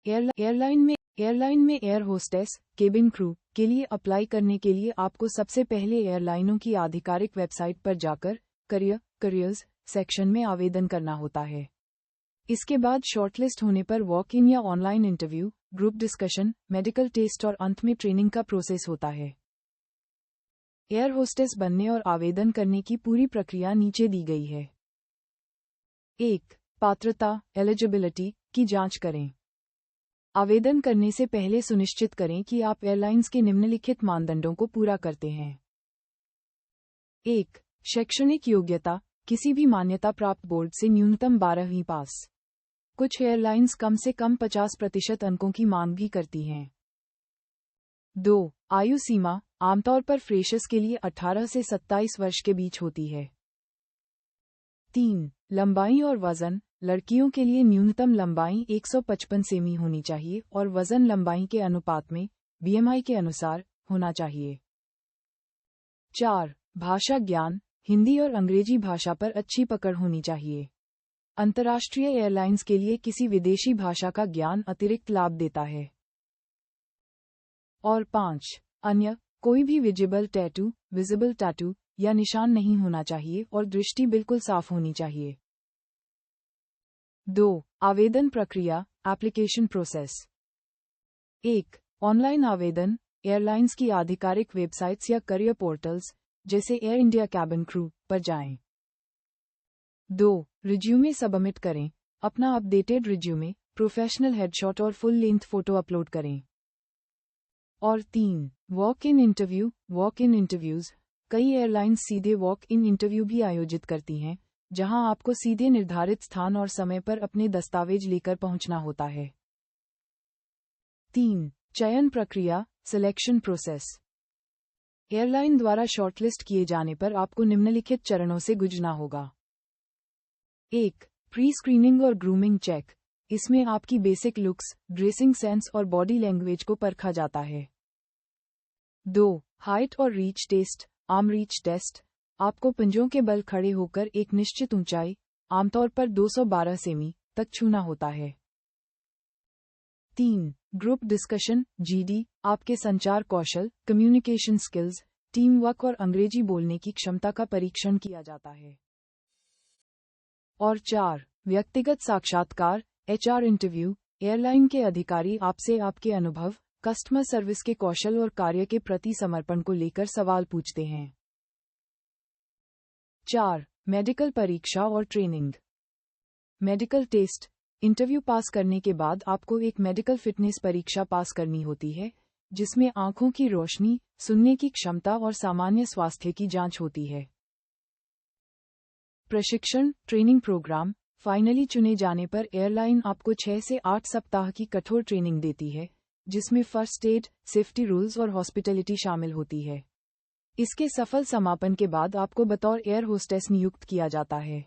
Airline में air hostess, cabin crew के लिए अप्लाई करने के लिए आपको सबसे पहले एयरलाइनों की आधिकारिक वेबसाइट पर जाकर करियर्स सेक्शन में आवेदन करना होता है। इसके बाद शॉर्टलिस्ट होने पर वॉक इन या online interview, group discussion, medical test और अंत में ट्रेनिंग का प्रोसेस होता है। एयर होस्टेस बनने और आवेदन करने की पूरी प्रक्रिया नीचे दी गई है। 1. पात्रता एलिजिबिलिटी की जांच करें। आवेदन करने से पहले सुनिश्चित करें कि आप एयरलाइंस के निम्नलिखित मानदंडों को पूरा करते हैं। 1. शैक्षणिक योग्यता, किसी भी मान्यता प्राप्त बोर्ड से न्यूनतम 12वीं पास। कुछ एयरलाइंस कम से कम 50% अंकों की मांग भी करती हैं। 2. आयु सीमा, आमतौर पर फ्रेशर्स के लिए 18 से 27 वर्ष के बीच होती है। 3. लंबाई और वजन, लड़कियों के लिए न्यूनतम लंबाई 155 सेमी होनी चाहिए और वजन लंबाई के अनुपात में BMI के अनुसार होना चाहिए। 4. भाषा ज्ञान, हिंदी और अंग्रेजी भाषा पर अच्छी पकड़ होनी चाहिए। अंतर्राष्ट्रीय एयरलाइंस के लिए किसी विदेशी भाषा का ज्ञान अतिरिक्त लाभ देता है। और 5. अन्य, कोई भी विजिबल टैटू या निशान नहीं होना चाहिए और दृष्टि बिल्कुल साफ होनी चाहिए। 2. आवेदन प्रक्रिया एप्लीकेशन प्रोसेस। 1. ऑनलाइन आवेदन, एयरलाइंस की आधिकारिक वेबसाइट्स या करियर पोर्टल्स जैसे एयर इंडिया कैबिन क्रू पर जाएं। 2. रिज्यूमे सबमिट करें, अपना अपडेटेड रिज्यूमे, प्रोफेशनल हेडशॉट और फुल लेंथ फोटो अपलोड करें। और 3. वॉक इन इंटरव्यूज, कई एयरलाइंस सीधे वॉक इन इंटरव्यू भी आयोजित करती हैं, जहां आपको सीधे निर्धारित स्थान और समय पर अपने दस्तावेज लेकर पहुंचना होता है। 3. चयन प्रक्रिया सिलेक्शन प्रोसेस। एयरलाइन द्वारा शॉर्टलिस्ट किए जाने पर आपको निम्नलिखित चरणों से गुजरना होगा। 1. प्री स्क्रीनिंग और ग्रूमिंग चेक, इसमें आपकी बेसिक लुक्स, ड्रेसिंग सेंस और बॉडी लैंग्वेज को परखा जाता है। 2. हाइट और reach test arm reach test, आपको पंजों के बल खड़े होकर एक निश्चित ऊंचाई, आमतौर पर 212 सेमी, तक छूना होता है। 3. ग्रुप डिस्कशन GD, आपके संचार कौशल, कम्युनिकेशन स्किल्स, टीम वर्क और अंग्रेजी बोलने की क्षमता का परीक्षण किया जाता है। और 4. व्यक्तिगत साक्षात्कार HR इंटरव्यू, एयरलाइन के अधिकारी आपसे आपके अनुभव, कस्टमर सर्विस के कौशल और कार्य के प्रति समर्पण को लेकर सवाल पूछते हैं। 4. मेडिकल परीक्षा और ट्रेनिंग। मेडिकल टेस्ट, इंटरव्यू पास करने के बाद आपको एक मेडिकल फिटनेस परीक्षा पास करनी होती है, जिसमें आंखों की रोशनी, सुनने की क्षमता और सामान्य स्वास्थ्य की जांच होती है। प्रशिक्षण ट्रेनिंग प्रोग्राम, फाइनली चुने जाने पर एयरलाइन आपको 6 से 8 सप्ताह की कठोर ट्रेनिंग देती है, जिसमें फर्स्ट एड, सेफ्टी रूल्स और हॉस्पिटैलिटी शामिल होती है। इसके सफल समापन के बाद आपको बतौर एयर होस्टेस नियुक्त किया जाता है।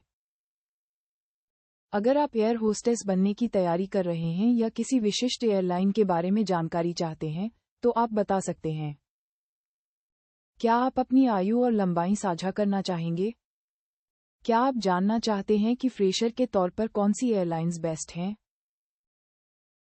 अगर आप एयर होस्टेस बनने की तैयारी कर रहे हैं या किसी विशिष्ट एयरलाइन के बारे में जानकारी चाहते हैं, तो आप बता सकते हैं। क्या आप अपनी आयु और लंबाई साझा करना चाहेंगे? क्या आप जानना चाहते हैं कि फ्रेशर के तौर पर कौन सी एयरलाइंस बेस्ट हैं?